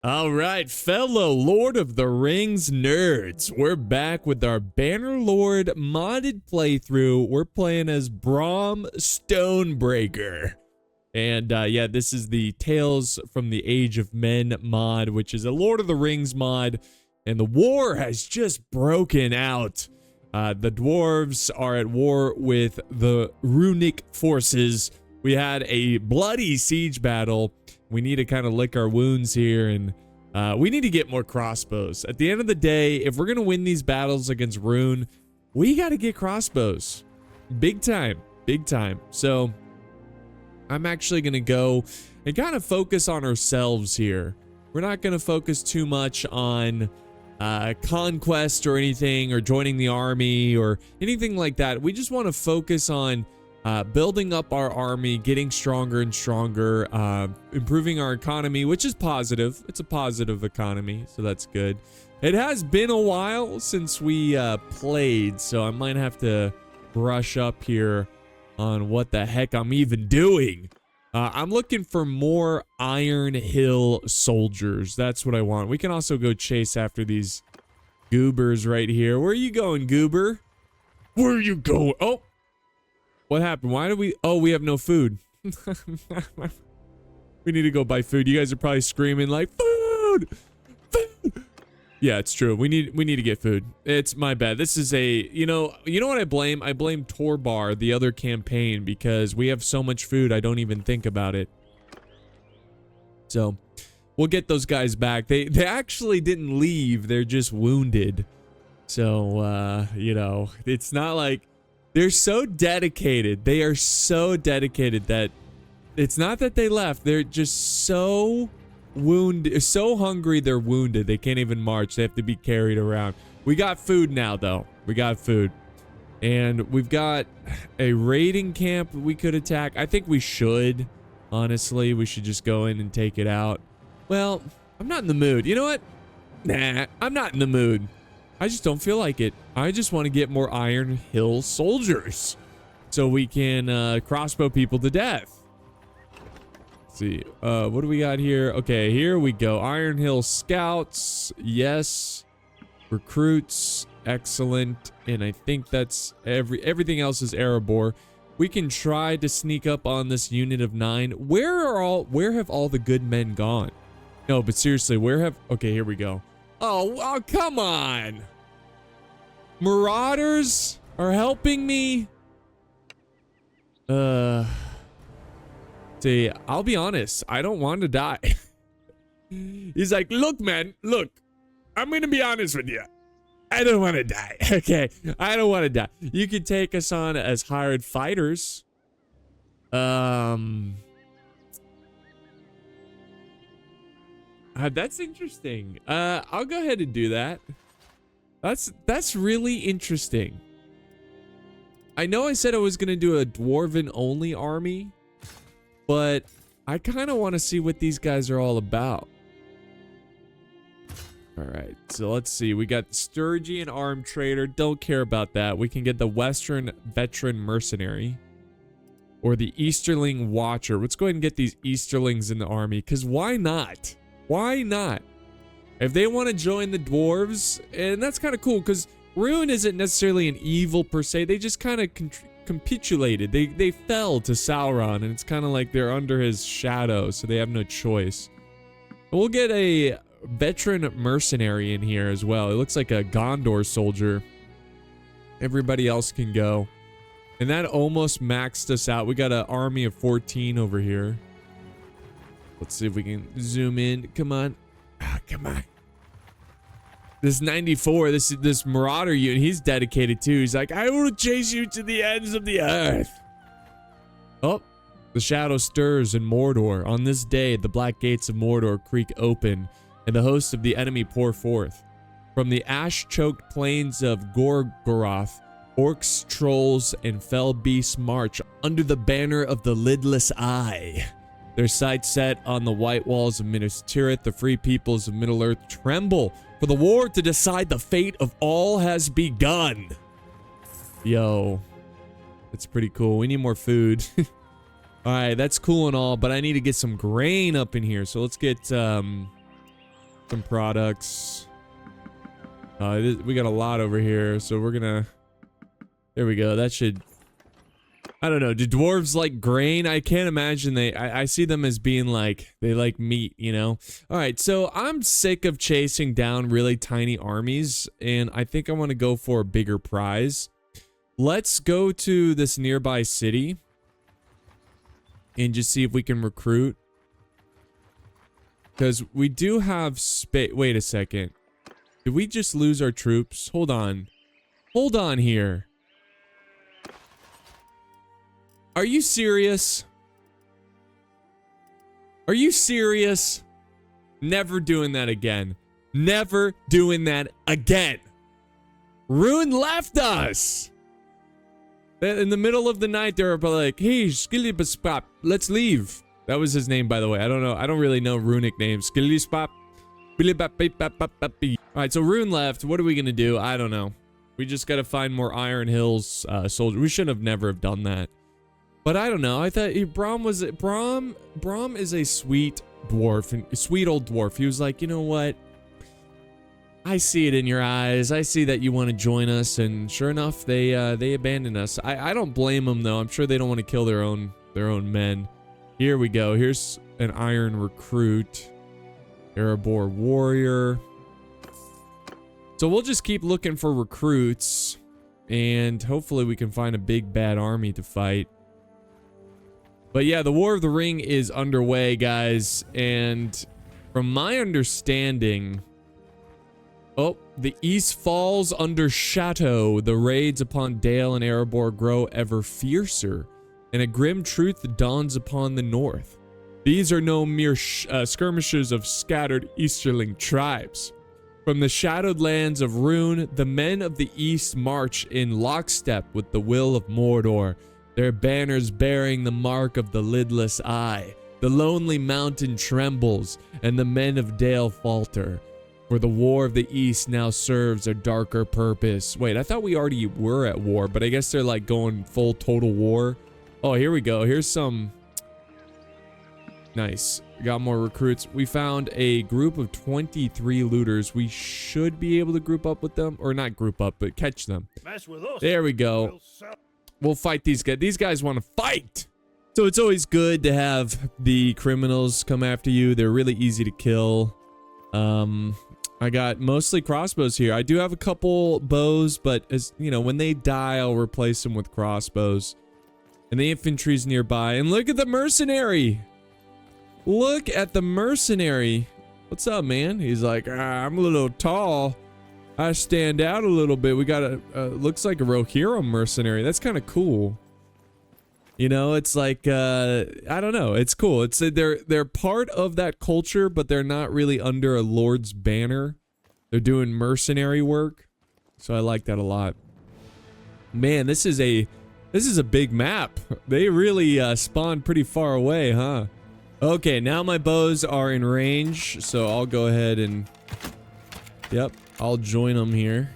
All right, fellow Lord of the Rings nerds, we're back with our Bannerlord modded playthrough. We're playing as Brom Stonebreaker. And yeah, this is the Tales from the Age of Men mod, which is a Lord of the Rings mod. And the war has just broken out. The dwarves are at war with the runic forces. We had a bloody siege battle. We need to kind of lick our wounds here, and we need to get more crossbows. At the end of the day, if we're going to win these battles against Rune, we got to get crossbows. Big time. Big time. So I'm actually going to go and kind of focus on ourselves here. We're not going to focus too much on conquest or anything, or joining the army or anything like that. We just want to focus on building up our army, getting stronger and stronger, improving our economy, which is positive. It's a positive economy, so that's good. It has been a while since we played, so I might have to brush up here on what the heck I'm even doing. I'm looking for more Iron Hill soldiers. That's what I want. We can also go chase after these goobers right here. Where are you going, goober? Where are you going? Oh! What happened? Why do we... Oh, we have no food. We need to go buy food. You guys are probably screaming like, food! Food! Yeah, it's true. We need to get food. It's my bad. This is a... You know what I blame? I blame Torbar, the other campaign, because we have so much food, I don't even think about it. So, we'll get those guys back. They actually didn't leave. They're just wounded. So, you know, it's not like... They're so dedicated. They are so dedicated that it's not that they left. They're just so wounded, so hungry they're wounded. They can't even march. They have to be carried around. We got food now, though. We got food. And we've got a raiding camp we could attack. I think we should. Honestly, we should just go in and take it out. Well, I'm not in the mood. You know what? Nah, I'm not in the mood. I just don't feel like it. I just want to get more Iron Hill soldiers so we can crossbow people to death. Let's see. What do we got here? Okay, here we go. Iron Hill scouts. Yes. Recruits. Excellent. And I think that's everything else is Erebor. We can try to sneak up on this unit of 9. Where have all the good men gone? No, but seriously, okay, here we go. Oh, come on. Marauders are helping me. See, I'll be honest. I don't want to die. He's like, look, man, look. I'm going to be honest with you. I don't want to die. Okay, I don't want to die. You can take us on as hired fighters. That's interesting. I'll go ahead and do that. That's really interesting. I know I said I was gonna do a Dwarven only army, but I kind of want to see what these guys are all about. All right, so let's see. We got Sturgian Arm Trader. Don't care about that. We can get the Western Veteran Mercenary. Or the Easterling Watcher. Let's go ahead and get these Easterlings in the army, because why not? Why not? If they want to join the dwarves, and that's kind of cool, because Rune isn't necessarily an evil per se. They just kind of capitulated. They fell to Sauron, and it's kind of like they're under his shadow, so they have no choice. We'll get a veteran mercenary in here as well. It looks like a Gondor soldier. Everybody else can go. And that almost maxed us out. We got an army of 14 over here. Let's see if we can zoom in. Come on. Come on. This 94, this Marauder unit, he's dedicated too. He's like, I will chase you to the ends of the earth. Oh, the shadow stirs in Mordor. On this day, the black gates of Mordor creak open, and the hosts of the enemy pour forth. From the ash-choked plains of Gorgoroth, orcs, trolls, and fell beasts march under the banner of the Lidless Eye. Their sights set on the white walls of Minas Tirith, the free peoples of Middle-earth tremble, for the war to decide the fate of all has begun. Yo, that's pretty cool. We need more food. All right, that's cool and all, but I need to get some grain up in here. So let's get Some products. We got a lot over here, so we're gonna... There we go. That should... I don't know. Do dwarves like grain? I can't imagine they... I see them as being like... They like meat, you know? Alright, so I'm sick of chasing down really tiny armies, and I think I want to go for a bigger prize. Let's go to this nearby city and just see if we can recruit. Because we do have space. Wait a second. Did we just lose our troops? Hold on. Hold on here. Are you serious? Are you serious? Never doing that again. Never doing that again. Rune left us. In the middle of the night, they were like, hey, Skillibaspap, let's leave. That was his name, by the way. I don't know. I don't really know runic names. Skillibaspap. Alright, so Rune left. What are we going to do? I don't know. We just got to find more Iron Hills soldiers. We should have never have done that. But I don't know. I thought Braum was... Braum is a sweet dwarf. A sweet old dwarf. He was like, you know what? I see it in your eyes. I see that you want to join us. And sure enough, they abandoned us. I don't blame them, though. I'm sure they don't want to kill their own men. Here we go. Here's an iron recruit. Erebor warrior. So we'll just keep looking for recruits. And hopefully we can find a big bad army to fight. But yeah, the War of the Ring is underway, guys. And from my understanding... Oh, the East falls under shadow. The raids upon Dale and Erebor grow ever fiercer. And a grim truth dawns upon the north. These are no mere skirmishes of scattered Easterling tribes. From the shadowed lands of Rune, the men of the East march in lockstep with the will of Mordor, their banners bearing the mark of the lidless eye. The lonely mountain trembles, and the men of Dale falter. For the War of the East now serves a darker purpose. Wait, I thought we already were at war, but I guess they're like going full total war. Oh, here we go. Here's some... Nice. We got more recruits. We found a group of 23 looters. We should be able to group up with them. Or not group up, but catch them. Mess with us. There we go. We'll fight these guys. These guys want to fight. So it's always good to have the criminals come after you. They're really easy to kill. I got mostly crossbows here. I do have a couple bows, but as you know, when they die, I'll replace them with crossbows. And the infantry's nearby. And look at the mercenary. Look at the mercenary. What's up, man? He's like, I'm a little tall. I stand out a little bit. We got a, looks like a Rohirrim mercenary. That's kind of cool. You know, it's like, I don't know. It's cool. It's they're part of that culture, but they're not really under a lord's banner. They're doing mercenary work. So I like that a lot. Man, this is a big map. They really spawned pretty far away, huh? Okay, now my bows are in range, so I'll go ahead and... Yep, I'll join them here.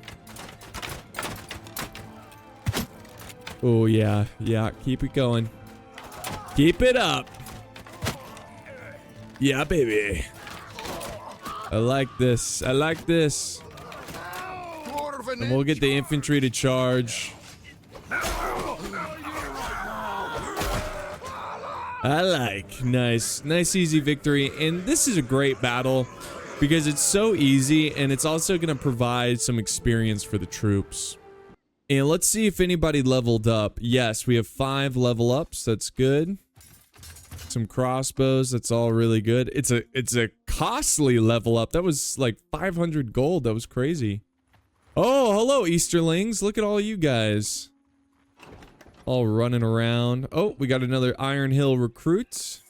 Oh, yeah, keep it going. Keep it up. Yeah, baby. I like this. I like this. And we'll get the infantry to charge. I like. Nice easy victory. And this is a great battle because it's so easy and it's also going to provide some experience for the troops. And let's see if anybody leveled up. Yes, we have 5 level ups. That's good. Some crossbows. That's all really good. It's a costly level up. That was like 500 gold. That was crazy. Oh, hello, Easterlings. Look at all you guys. All running around. Oh, we got another Iron Hill recruit.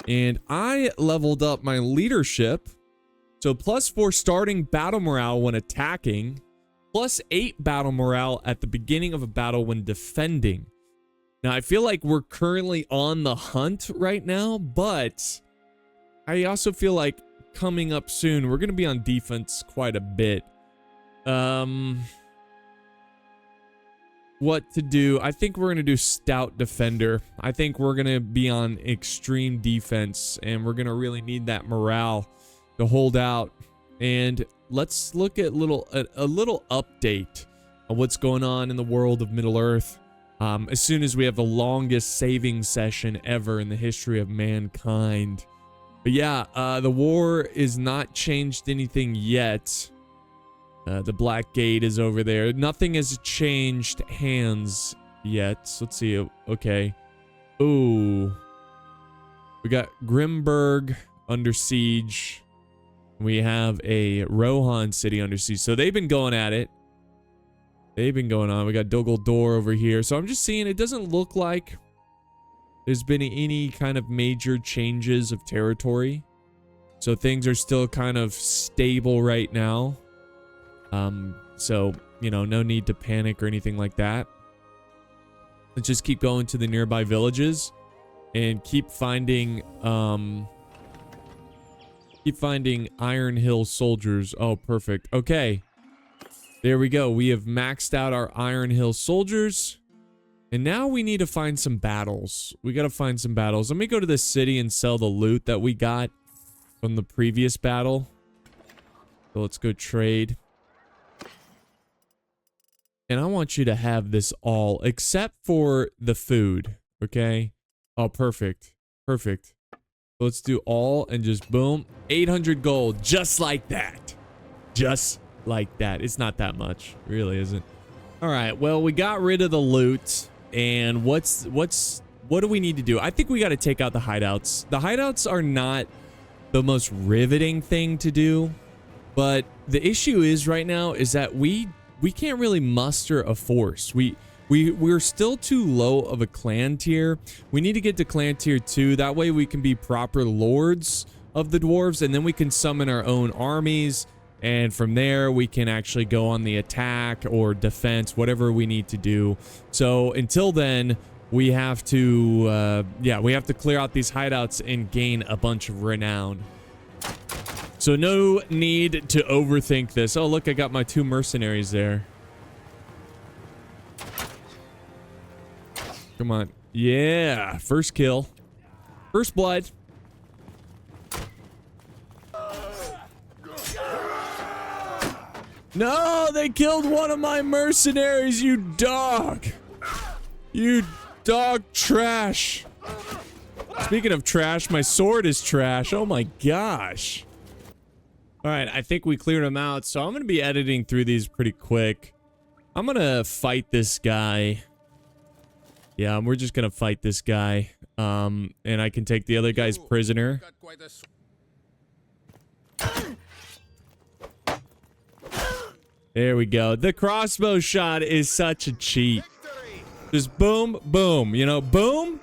And I leveled up my leadership. So +4 starting battle morale when attacking. +8 battle morale at the beginning of a battle when defending. Now, I feel like we're currently on the hunt right now, but I also feel like coming up soon, we're going to be on defense quite a bit. What to do? I think we're going to do stout defender. I think we're going to be on extreme defense, and we're going to really need that morale. to hold out. And let's look at a little update on what's going on in the world of Middle-earth. As soon as we have the longest saving session ever in the history of mankind. But yeah, the war is not changed anything yet. The Black Gate is over there. Nothing has changed hands yet. So let's see. Okay. Ooh. We got Grimberg under siege. We have a Rohan city under siege. So they've been going at it. They've been going on. We got Dor over here. So I'm just seeing it doesn't look like there's been any kind of major changes of territory. So things are still kind of stable right now. So, you know, no need to panic or anything like that. Let's just keep going to the nearby villages and keep finding Iron Hill soldiers. Oh, perfect. Okay. There we go. We have maxed out our Iron Hill soldiers. And now we need to find some battles. We got to find some battles. Let me go to this city and sell the loot that we got from the previous battle. So let's go trade. And I want you to have this all except for the food. Okay? Oh, perfect. Perfect. Let's do all and just boom. 800 gold. Just like that. Just like that. It's not that much. It really isn't. All right. Well, we got rid of the loot. And what do we need to do? I think we got to take out the hideouts. The hideouts are not the most riveting thing to do. But the issue is right now is that we can't really muster a force. We're still too low of a clan tier. We need to get to clan tier 2. That way we can be proper lords of the dwarves, and then we can summon our own armies. And from there, we can actually go on the attack or defense, whatever we need to do. So until then, we have to, we have to clear out these hideouts and gain a bunch of renown. So no need to overthink this. Oh, look, I got my 2 mercenaries there. Come on. Yeah, first kill. First blood. No, they killed one of my mercenaries, you dog. You dog trash. Speaking of trash, my sword is trash. Oh my gosh. All right, I think we cleared them out, so I'm going to be editing through these pretty quick. I'm going to fight this guy. Yeah, we're just going to fight this guy. And I can take the other guy's prisoner. There we go. The crossbow shot is such a cheat. Just boom, boom. You know, boom.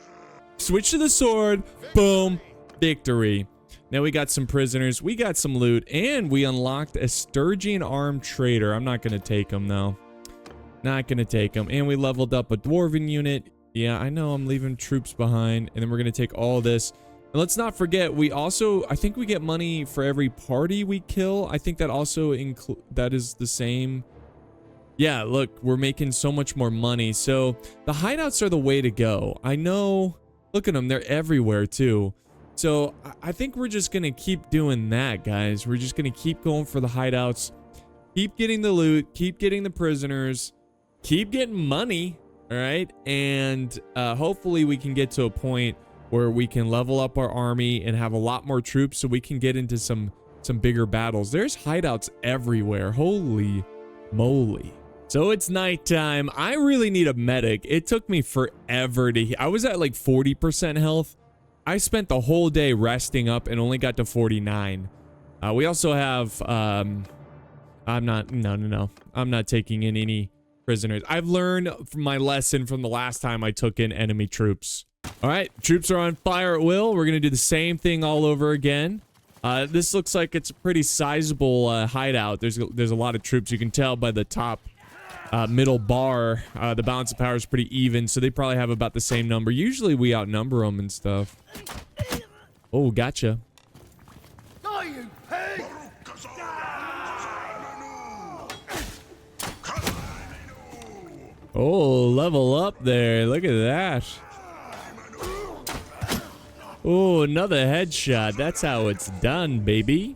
Switch to the sword. Boom. Victory. Now we got some prisoners. We got some loot. And we unlocked a Sturgian armed trader. I'm not going to take him, though. Not going to take him. And we leveled up a Dwarven unit. Yeah, I know I'm leaving troops behind. And then we're going to take all this. And let's not forget, we also, I think we get money for every party we kill. I think that also that is the same. Yeah, look, we're making so much more money. So the hideouts are the way to go. I know, look at them, they're everywhere too. So I think we're just going to keep doing that, guys. We're just going to keep going for the hideouts. Keep getting the loot, keep getting the prisoners, keep getting money, all right? And hopefully we can get to a point where we can level up our army and have a lot more troops so we can get into some bigger battles. There's hideouts everywhere. Holy moly. So it's nighttime. I really need a medic. It took me forever to... I was at like 40% health. I spent the whole day resting up and only got to 49. We also have... I'm not taking in any prisoners. I've learned from my lesson from the last time I took in enemy troops. All right, troops are on fire at will. We're going to do the same thing all over again. This looks like it's a pretty sizable hideout. There's a lot of troops. You can tell by the top middle bar. The balance of power is pretty even, so they probably have about the same number. Usually we outnumber them and stuff. Oh, gotcha. Oh, level up there. Look at that. Oh, another headshot. That's how it's done, baby.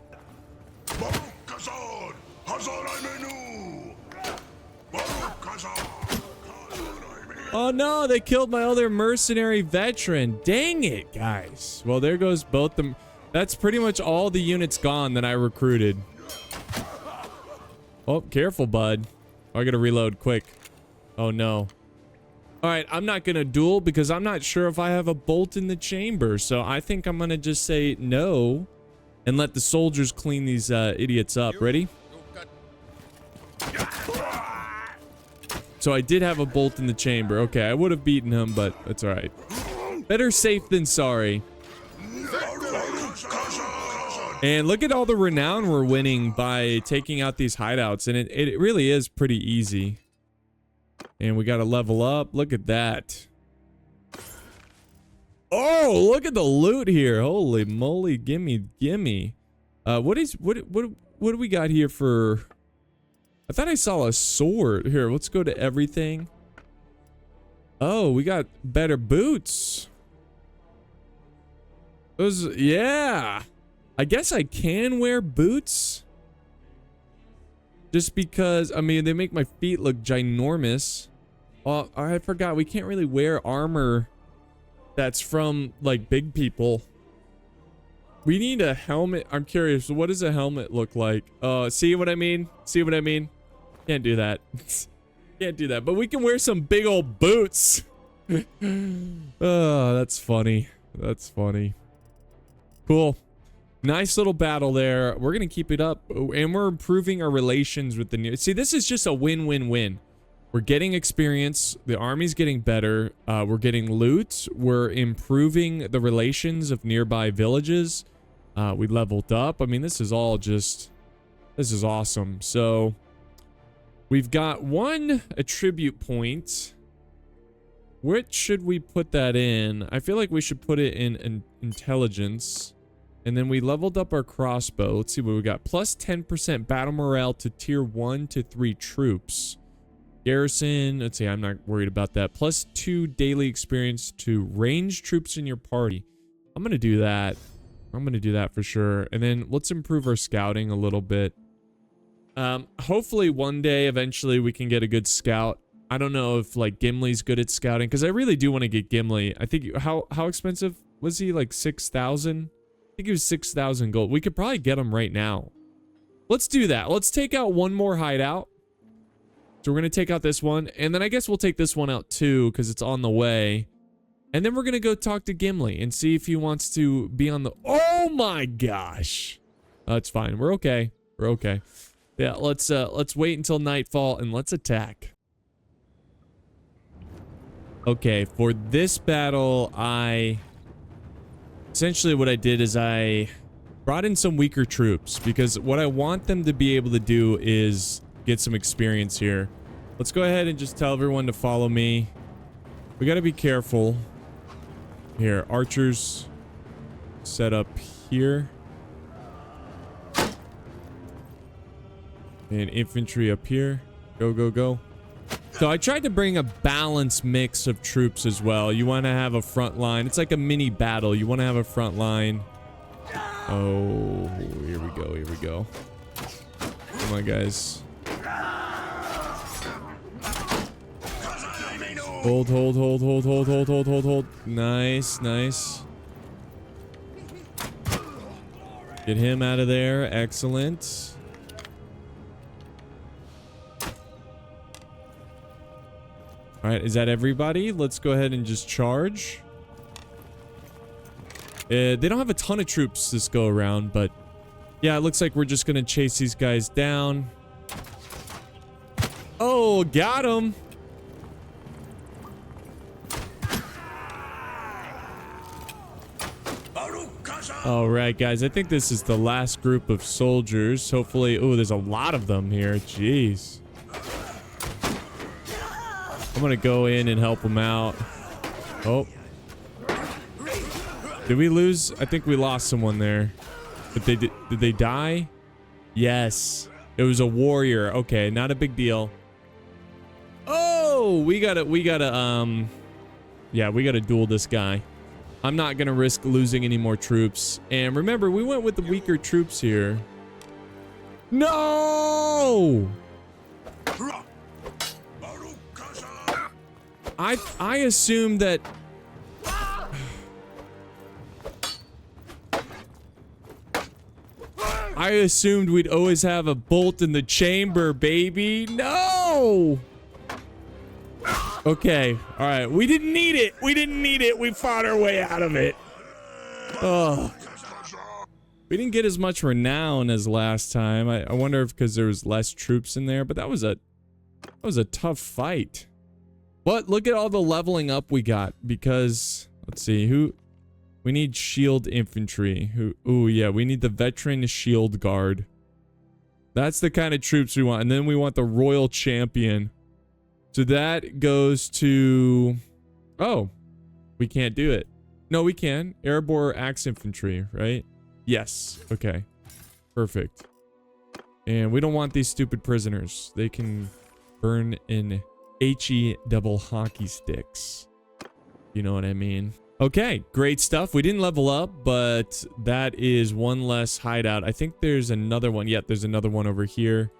Oh no, they killed my other mercenary veteran. Dang it, guys. Well, there goes both them. That's pretty much all the units gone that I recruited. Oh, careful, bud. I gotta reload quick. Oh no. Alright, I'm not gonna duel because I'm not sure if I have a bolt in the chamber. So I think I'm gonna just say no and let the soldiers clean these idiots up. Ready? So I did have a bolt in the chamber. Okay, I would have beaten him, but that's alright. Better safe than sorry. And look at all the renown we're winning by taking out these hideouts. And it really is pretty easy. And we got to level up. Look at that. Oh, look at the loot here. Holy moly. Gimme, gimme. What do we got here for... I thought I saw a sword. Here, let's go to everything. Oh, we got better boots. Those, yeah. I guess I can wear boots. Just because, I mean, they make my feet look ginormous. Oh, I forgot. We can't really wear armor that's from, like, big people. We need a helmet. I'm curious. What does a helmet look like? See what I mean? See what I mean? Can't do that. Can't do that. But we can wear some big old boots. Oh, that's funny. That's funny. Cool. Nice little battle there. We're going to keep it up. And we're improving our relations with the new... See, this is just a win-win-win. We're getting experience. The army's getting better. We're getting loot. We're improving the relations of nearby villages. We leveled up. I mean, this is all just... This is awesome. So, we've got one attribute point. Which should we put that in? I feel like we should put it in intelligence. And then we leveled up our crossbow. Let's see what we got. Plus 10% battle morale to tier 1 to 3 troops. Garrison. Let's see, I'm not worried about that. Plus 2 daily experience to ranged troops in your party. I'm going to do that. I'm going to do that for sure. And then let's improve our scouting a little bit. Hopefully one day, eventually, we can get a good scout. I don't know if, like, Gimli's good at scouting. Because I really do want to get Gimli. I think, how expensive was he? Like 6,000? I think it was 6,000 gold. We could probably get him right now. Let's do that. Let's take out one more hideout. So we're going to take out this one. And then I guess we'll take this one out too, because it's on the way. And then we're going to go talk to Gimli and see if he wants to be on the... Oh my gosh. That's fine. We're okay. We're okay. Yeah, let's wait until nightfall and let's attack. Okay, for this battle, essentially what I did is I brought in some weaker troops because what I want them to be able to do is get some experience here. Let's go ahead and just tell everyone to follow me. We got to be careful. Here, archers set up here. And infantry up here. Go, go, go. So I tried to bring a balanced mix of troops as well. You want to have a front line. It's like a mini battle. You want to have a front line. Oh, here we go. Here we go. Come on, guys. Hold, hold, hold, hold, hold, hold, hold, hold, hold. Nice, nice. Get him out of there. Excellent. All right, is that everybody? Let's go ahead and just charge. They don't have a ton of troops this go around, but yeah, it looks like we're just gonna chase these guys down. Oh, got him. All right, guys, I think this is the last group of soldiers. Hopefully, oh, there's a lot of them here. Jeez. I'm gonna go in and help them out. Oh. Did we lose? I think we lost someone there. But did they die? Yes. It was a warrior. Okay, not a big deal. Oh, we gotta yeah, we gotta duel this guy. I'm not gonna risk losing any more troops. And remember, we went with the weaker troops here. No! I assumed that... I assumed we'd always have a bolt in the chamber, baby. No! Okay, all right. We didn't need it. We didn't need it. We fought our way out of it. Oh. We didn't get as much renown as last time. I wonder if because there was less troops in there, but that was a tough fight. But look at all the leveling up we got because let's see who we need shield infantry. Oh yeah, we need the veteran shield guard. That's the kind of troops we want. And then we want the royal champion. So that goes to, oh, we can't do it. No, we can. Erebor axe infantry, right? Yes. Okay. Perfect. And we don't want these stupid prisoners. They can burn in HE double hockey sticks. You know what I mean? Okay, great stuff. We didn't level up, but that is one less hideout. I think there's another one. Yep, there's another one over here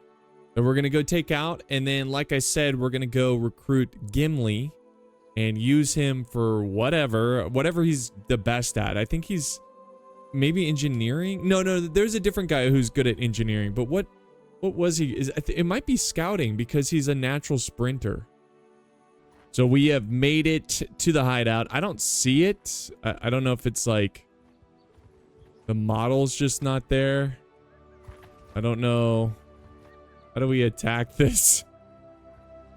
that we're going to go take out. And then, like I said, we're going to go recruit Gimli and use him for whatever he's the best at. I think he's maybe engineering. No, there's a different guy who's good at engineering. But what was he? It might be scouting because he's a natural sprinter. So we have made it to the hideout. I don't see it. I don't know if it's like the model's just not there. I don't know. How do we attack this?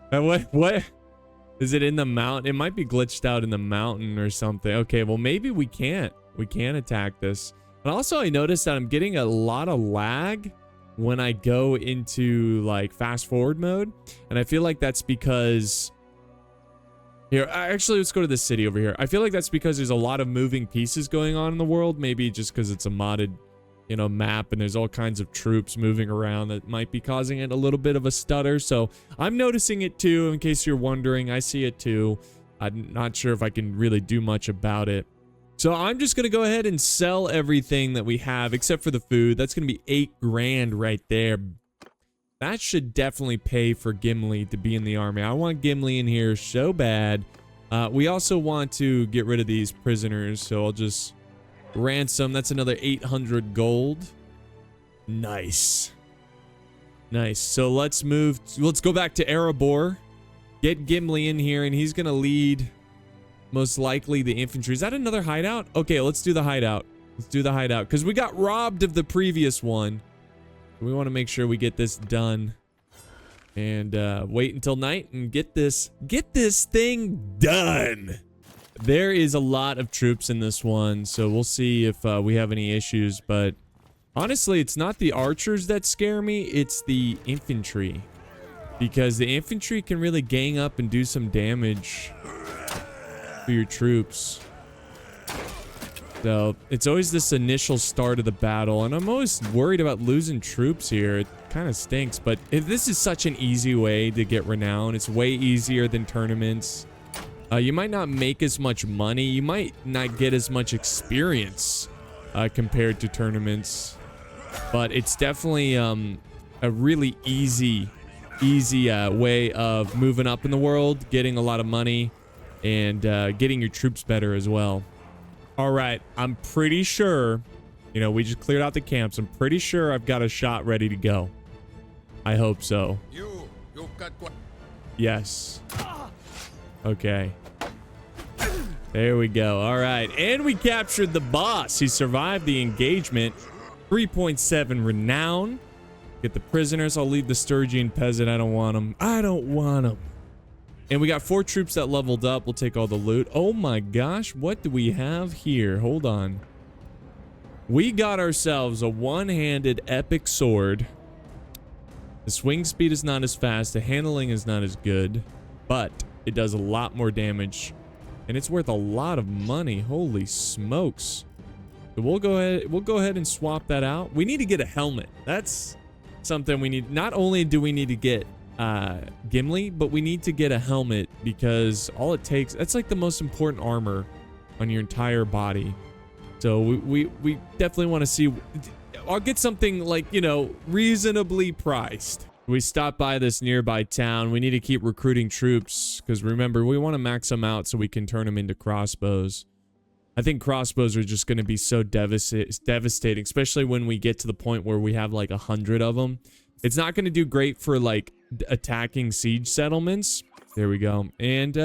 What? Is it in the mountain? It might be glitched out in the mountain or something. Okay, well maybe we can't. We can't attack this. And also I noticed that I'm getting a lot of lag when I go into like fast forward mode. And I feel like that's because... Here, actually, let's go to the city over here. I feel like that's because there's a lot of moving pieces going on in the world. Maybe just because it's a modded, you know, map and there's all kinds of troops moving around that might be causing it a little bit of a stutter. So I'm noticing it too, in case you're wondering. I see it too. I'm not sure if I can really do much about it. So I'm just going to go ahead and sell everything that we have except for the food. That's going to be 8 grand right there. That should definitely pay for Gimli to be in the army. I want Gimli in here so bad. We also want to get rid of these prisoners, so I'll just ransom. That's another 800 gold. Nice. Nice. So let's move. Let's go back to Erebor. Get Gimli in here, and he's going to lead most likely the infantry. Is that another hideout? Okay, let's do the hideout. Let's do the hideout because we got robbed of the previous one. We want to make sure we get this done and wait until night and get this thing done. There is a lot of troops in this one, so we'll see if we have any issues. But honestly, it's not the archers that scare me. It's the infantry, because the infantry can really gang up and do some damage for your troops. So it's always this initial start of the battle, and I'm always worried about losing troops here. It kind of stinks, but if this is such an easy way to get renown. It's way easier than tournaments. You might not make as much money. You might not get as much experience compared to tournaments, but it's definitely a really easy way of moving up in the world, getting a lot of money, and getting your troops better as well. All right, I'm pretty sure, you know, we just cleared out the camps. I'm pretty sure I've got a shot ready to go. I hope so. Yes. Okay. There we go. All right, and we captured the boss. He survived the engagement. 3.7 renown. Get the prisoners. I'll leave the Sturgian peasant. I don't want him. I don't want him. And we got 4 troops that leveled up. We'll take all the loot. Oh my gosh, what do we have here? Hold on. We got ourselves a one-handed epic sword. The swing speed is not as fast. The handling is not as good, but it does a lot more damage. And it's worth a lot of money. Holy smokes. So we'll go ahead and swap that out. We need to get a helmet. That's something we need. Not only do we need to get Gimli, but we need to get a helmet, because all it takes, that's like the most important armor on your entire body. So we definitely want to see. I'll get something like, you know, reasonably priced. We stopped by this nearby town. We need to keep recruiting troops because remember, we want to max them out so we can turn them into crossbows. I think crossbows are just going to be so devastating, especially when we get to the point where we have like 100 of them. It's not going to do great for like attacking siege settlements. There we go. And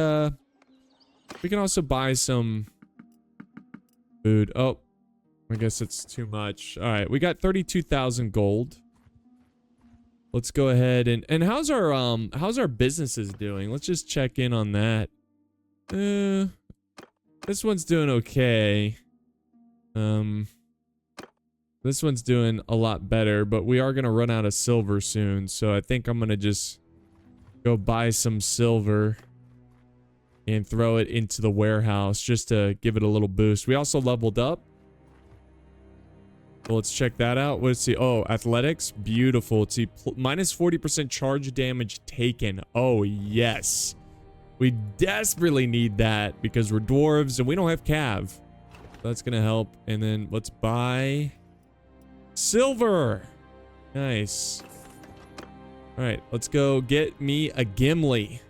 we can also buy some food. Oh, I guess it's too much. All right, we got 32,000 gold. Let's go ahead and how's our businesses doing? Let's just check in on that. This one's doing okay. This one's doing a lot better, but we are gonna run out of silver soon, so I think I'm gonna just go buy some silver and throw it into the warehouse just to give it a little boost. We also leveled up. Well, let's check that out. Let's see. Oh, athletics. Beautiful. Let's see. Minus 40% charge damage taken. Oh, yes. We desperately need that because we're dwarves and we don't have cav. That's going to help. And then let's buy silver. Nice. All right. Let's go get me a Gimli.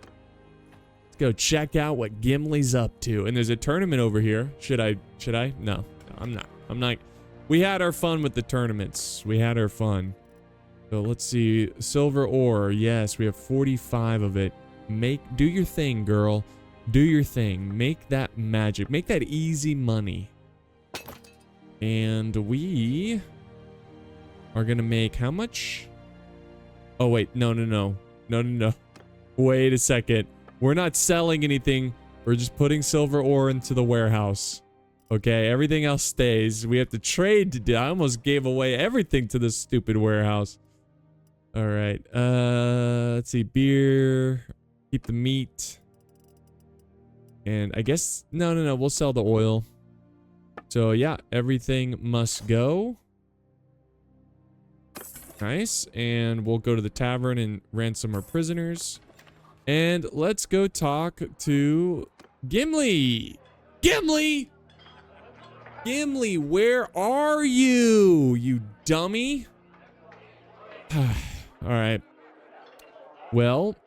Let's go check out what Gimli's up to. And there's a tournament over here. Should I? No, I'm not. We had our fun with the tournaments. We had our fun. So let's see. Silver ore. Yes, we have 45 of it. Do your thing, girl. Do your thing. Make that magic. Make that easy money. And we are going to make how much? Oh, wait. No. Wait a second. We're not selling anything. We're just putting silver ore into the warehouse. Okay, everything else stays. We have to trade to do. I almost gave away everything to this stupid warehouse. All right. Let's see. Beer. Keep the meat. And I guess... No. We'll sell the oil. So, yeah. Everything must go. Nice. And we'll go to the tavern and ransom our prisoners. And let's go talk to Gimli. Gimli! Gimli, where are you? You dummy. All right. Well,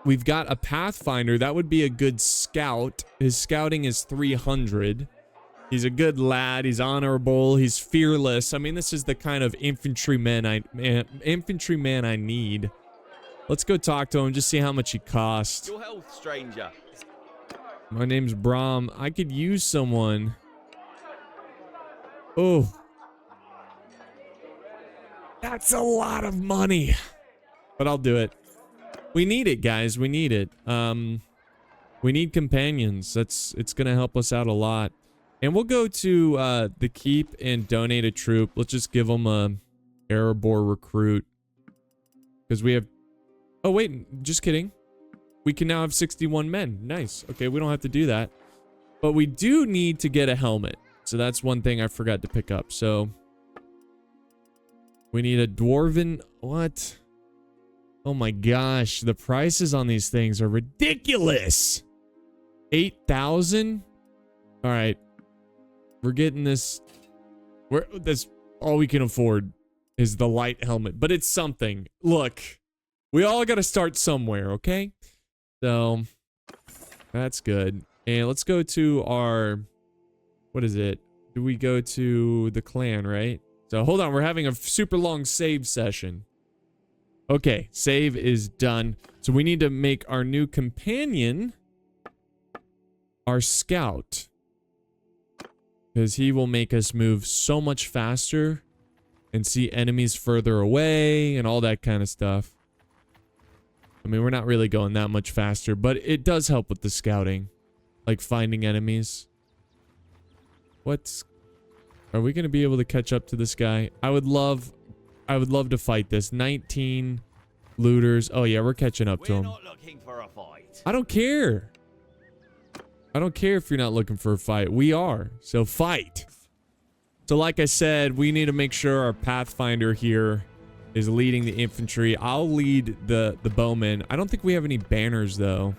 we've got a Pathfinder. That would be a good scout. His scouting is 300. He's a good lad. He's honorable. He's fearless. I mean, this is the kind of infantryman I need. Let's go talk to him. Just see how much he costs. Your health, stranger. My name's Brom. I could use someone. Oh. That's a lot of money. But I'll do it. We need it, guys. We need it. We need companions. It's gonna help us out a lot. And we'll go to the keep and donate a troop. Let's just give them a Erebor recruit. Because we have... Oh, wait. Just kidding. We can now have 61 men. Nice. Okay, we don't have to do that. But we do need to get a helmet. So that's one thing I forgot to pick up. So we need a Dwarven. What? Oh my gosh. The prices on these things are ridiculous. 8,000? All right. We're getting this. That's all we can afford is the light helmet. But it's something. Look. We all got to start somewhere, okay? So that's good. And let's go to our... What is it? Do we go to the clan, right? So hold on, we're having a super long save session. Okay, save is done. So we need to make our new companion our scout. Because he will make us move so much faster and see enemies further away and all that kind of stuff. I mean, we're not really going that much faster, but it does help with the scouting. Like finding enemies. Are we going to be able to catch up to this guy? I would love to fight this. 19 looters. Oh yeah, we're catching up to him. We're not looking for a fight. I don't care. I don't care if you're not looking for a fight. We are. So fight. So like I said, we need to make sure our Pathfinder here is leading the infantry. I'll lead the bowmen. I don't think we have any banners though.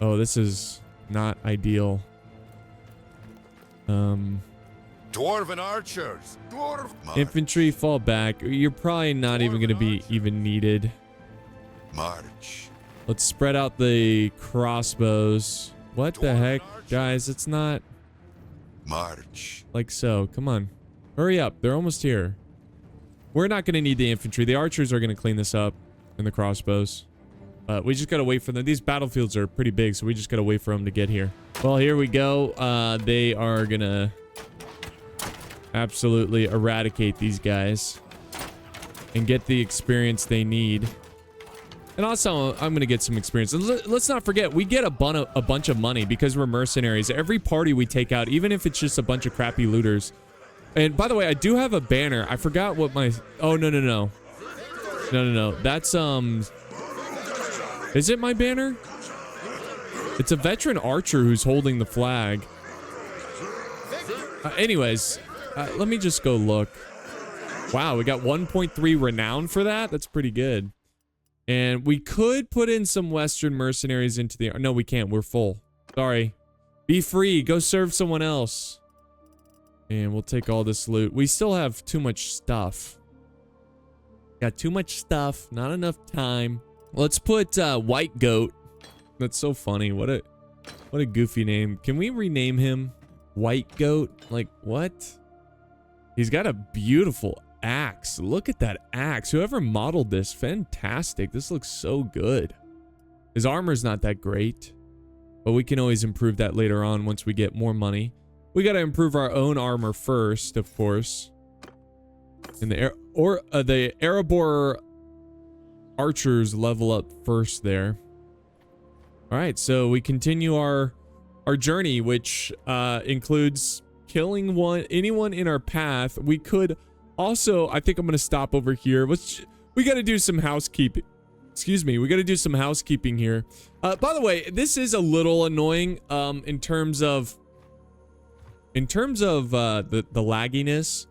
Oh, this is not ideal. Dwarven archers. March. Infantry, fall back. You're probably not even going to be even needed. March. Let's spread out the crossbows. What the heck? Guys, it's not March. like so. Come on. Hurry up. They're almost here. We're not going to need the infantry. The archers are going to clean this up, and the crossbows. We just got to wait for them. These battlefields are pretty big, so we just got to wait for them to get here. Well, here we go. They are going to absolutely eradicate these guys and get the experience they need. And also, I'm going to get some experience. Let's not forget, we get a bunch of money because we're mercenaries. Every party we take out, even if it's just a bunch of crappy looters. And by the way, I do have a banner. I forgot what my... Oh, no. No. That's, Is it my banner? It's a veteran archer who's holding the flag. Anyways, let me just go look. Wow, we got 1.3 renown for that? That's pretty good. And we could put in some Western mercenaries into the... No, we can't. We're full. Sorry. Be free. Go serve someone else. And we'll take all this loot. We still have too much stuff. Got too much stuff. Not enough time. Let's put White Goat. That's so funny. What a goofy name. Can we rename him White Goat? Like, what? He's got a beautiful axe. Look at that axe. Whoever modeled this, fantastic. This looks so good. His armor's not that great, but we can always improve that later on once we get more money. We got to improve our own armor first, of course. And the Erebor archers level up first there. All right, so we continue our journey, which includes killing anyone in our path. We could also, I think I'm going to stop over here. We got to do some housekeeping. Excuse me, we got to do some housekeeping here. By the way, this is a little annoying in terms of the lagginess.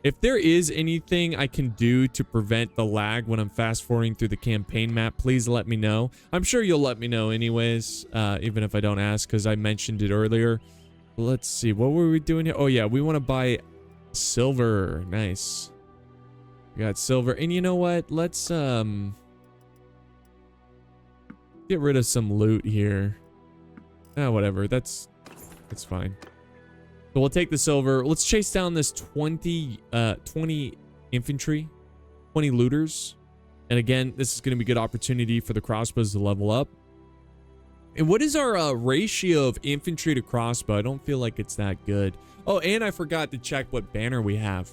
If there is anything I can do to prevent the lag when I'm fast forwarding through the campaign map, please let me know. I'm sure you'll let me know anyways, even if I don't ask, because I mentioned it earlier. Let's see, what were we doing here? Oh yeah, we want to buy silver. Nice. We got silver. And you know what? Let's get rid of some loot here. Whatever. That's fine. So we'll take the silver. Let's chase down this 20 infantry, 20 looters. And again, this is going to be a good opportunity for the crossbows to level up. And what is our ratio of infantry to crossbow? I don't feel like it's that good. Oh, and I forgot to check what banner we have.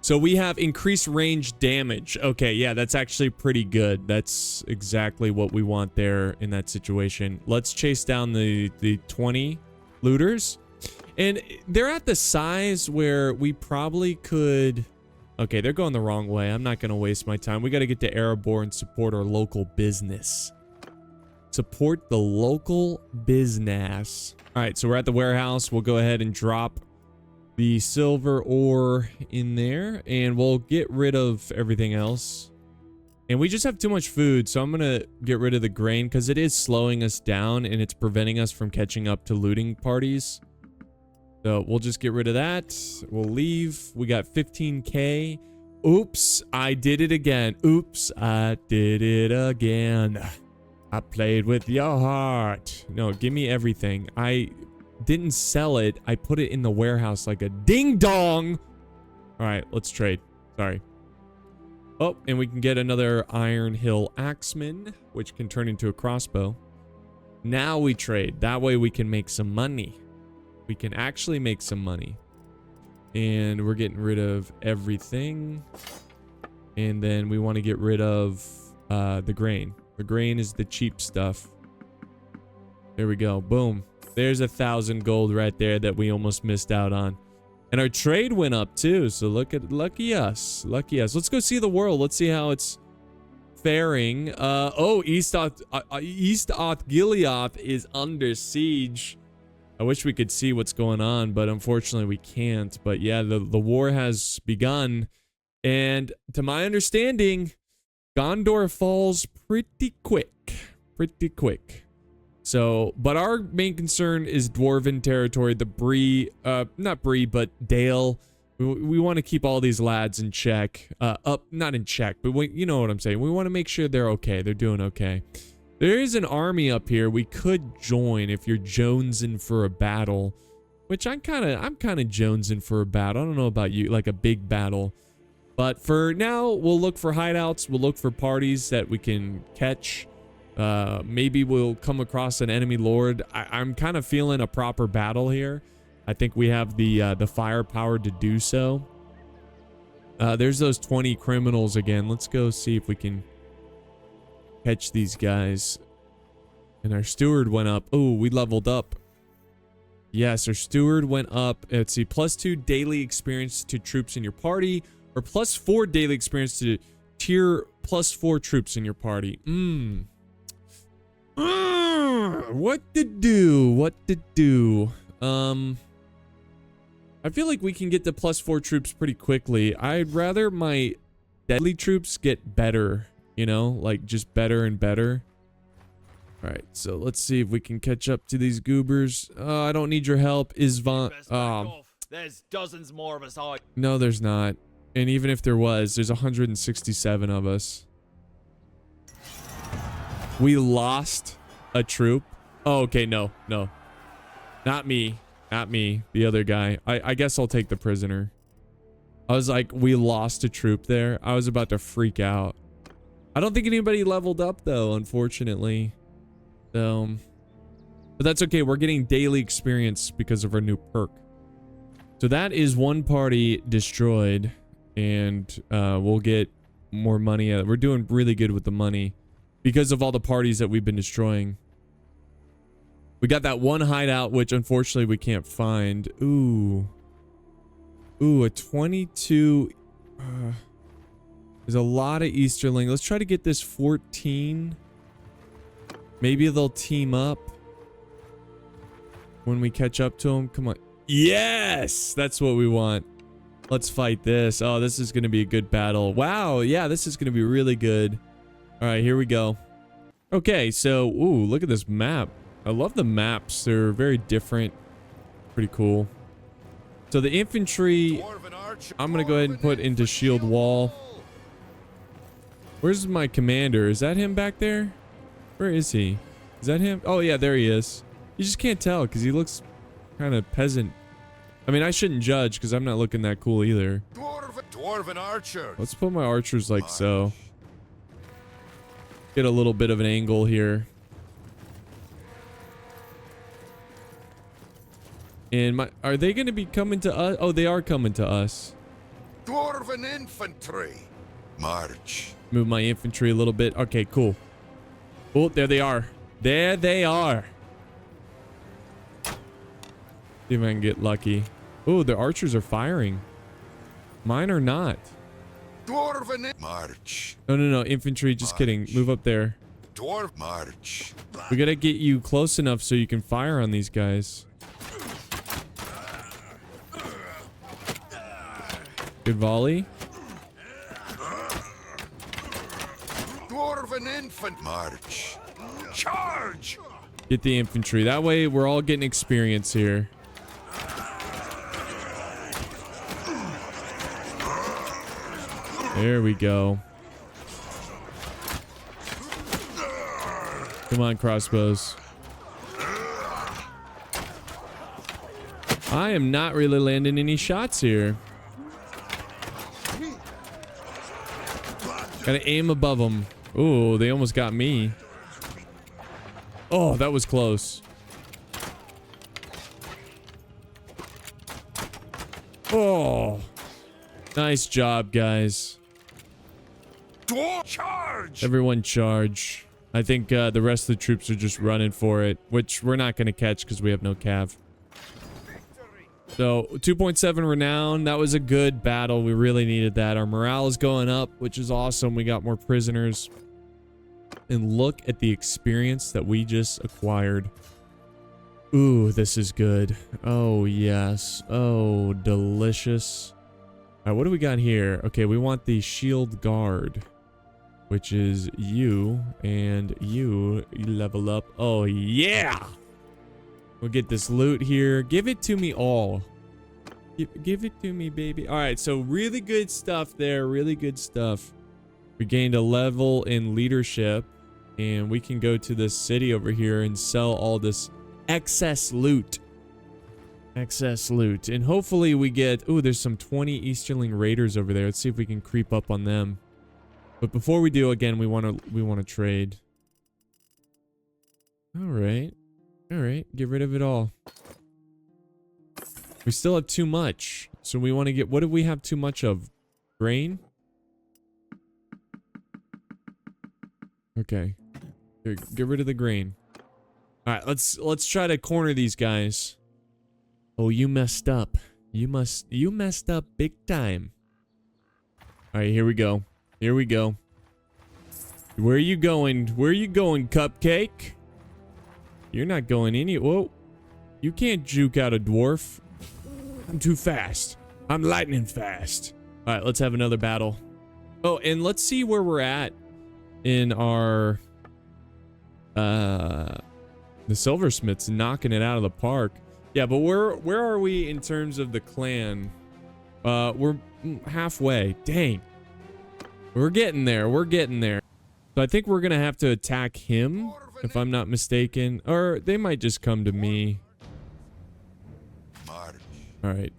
So we have increased range damage. Okay, yeah, that's actually pretty good. That's exactly what we want there in that situation. Let's chase down the 20 looters. And they're at the size where we probably could... Okay, they're going the wrong way. I'm not going to waste my time. We got to get to Erebor and support our local business. Support the local business. All right, so we're at the warehouse. We'll go ahead and drop the silver ore in there. And we'll get rid of everything else. And we just have too much food, so I'm going to get rid of the grain because it is slowing us down and it's preventing us from catching up to looting parties. So we'll just get rid of that. We'll leave. We got 15K. Oops, I did it again. Oops, I did it again. I played with your heart. No, give me everything. I didn't sell it. I put it in the warehouse like a ding dong. All right, let's trade. Sorry. Oh, and we can get another Iron Hill Axeman, which can turn into a crossbow. Now we trade. That way we can make some money. We can actually make some money. And we're getting rid of everything. And then we want to get rid of the grain. The grain is the cheap stuff. There we go. Boom. There's 1,000 gold right there that we almost missed out on. And our trade went up too. So lucky us. Lucky us. Let's go see the world. Let's see how it's faring. Oh, East Gilead is under siege. I wish we could see what's going on, but unfortunately we can't. But yeah, the war has begun. And to my understanding, Gondor falls pretty quick. Pretty quick. So, but our main concern is Dwarven territory, the Bree, not Bree, but Dale. We want to keep all these lads in check, not in check, but you know what I'm saying. We want to make sure they're okay. They're doing okay. There is an army up here we could join if you're jonesing for a battle, which I'm kind of jonesing for a battle. I don't know about you, like a big battle. But for now, we'll look for hideouts. We'll look for parties that we can catch. Maybe we'll come across an enemy lord. I'm kind of feeling a proper battle here. I think we have the firepower to do so. There's those 20 criminals again. Let's go see if we can catch these guys. And our steward went up. Oh, we leveled up. Yes, our steward went up. Let's see, +2 daily experience to troops in your party, or +4 daily experience to tier +4 troops in your party. What to do? What to do? I feel like we can get to +4 troops pretty quickly. I'd rather my deadly troops get better, you know, like just better and better. All right, so let's see if we can catch up to these goobers. I don't need your help, Isvan. There's dozens more of us. No, there's not. And even if there was, there's 167 of us. We lost a troop. Oh, okay, no. Not me. Not me. The other guy. I guess I'll take the prisoner. I was like, we lost a troop there. I was about to freak out. I don't think anybody leveled up, though, unfortunately. So, but that's okay. We're getting daily experience because of our new perk. So that is one party destroyed. And we'll get more money. We're doing really good with the money because of all the parties that we've been destroying. We got that one hideout, which unfortunately we can't find. Ooh, a 22. There's a lot of Easterling. Let's try to get this 14. Maybe they'll team up when we catch up to them. Come on. Yes, that's what we want. Let's fight this. Oh, this is going to be a good battle. Wow. Yeah, this is going to be really good. All right, here we go. Okay, so, ooh, look at this map. I love the maps. They're very different. Pretty cool. So the infantry, I'm going to go ahead and put into shield wall. Where's my commander? Is that him back there? Where is he? Is that him? Oh, yeah, there he is. You just can't tell because he looks kind of peasant. I mean, I shouldn't judge because I'm not looking that cool either. Dwarven archers. Let's put my archers like so. Get a little bit of an angle here. And are they going to be coming to us? Oh, they are coming to us. Dwarven infantry. March. Move my infantry a little bit. Okay, cool. Oh, there they are. There they are. See if I can get lucky. Oh, the archers are firing. Mine are not. Dwarven march. No. Infantry, just kidding. Move up there. Dwarf march. We gotta get you close enough so you can fire on these guys. Good volley. Dwarven infant march. Charge. Get the infantry. That way we're all getting experience here. There we go. Come on, crossbows. I am not really landing any shots here. Gotta aim above them. Ooh, they almost got me. Oh, that was close. Oh, nice job, guys. Charge. Everyone charge. I think the rest of the troops are just running for it, which we're not going to catch because we have no cav. So 2.7 renown. That was a good battle. We really needed that. Our morale is going up, which is awesome. We got more prisoners. And look at the experience that we just acquired. Ooh, this is good. Oh, yes. Oh, delicious. All right, what do we got here? Okay, we want the shield guard. which is you, and you level up. Oh, yeah! We'll get this loot here. Give it to me all. Give it to me, baby. All right, so really good stuff there. Really good stuff. We gained a level in leadership, and we can go to this city over here and sell all this excess loot. Excess loot. And hopefully we get... Ooh, there's some 20 Easterling Raiders over there. Let's see if we can creep up on them. But before we do, again, we want to trade. All right. All right. Get rid of it all. We still have too much. So we want to get... What do we have too much of? Grain? Okay. Here, get rid of the grain. All right, let's try to corner these guys. Oh, you messed up. You messed up big time. All right, here we go. Here we go. Where are you going? Where are you going, Cupcake? You're not going any... Whoa. You can't juke out a dwarf. I'm too fast. I'm lightning fast. All right, let's have another battle. Oh, and let's see where we're at in our... The silversmith's knocking it out of the park. Yeah, but where are we in terms of the clan? We're halfway. Dang. We're getting there. We're getting there. So I think we're gonna have to attack him, if I'm not mistaken. Or they might just come to me. Alright.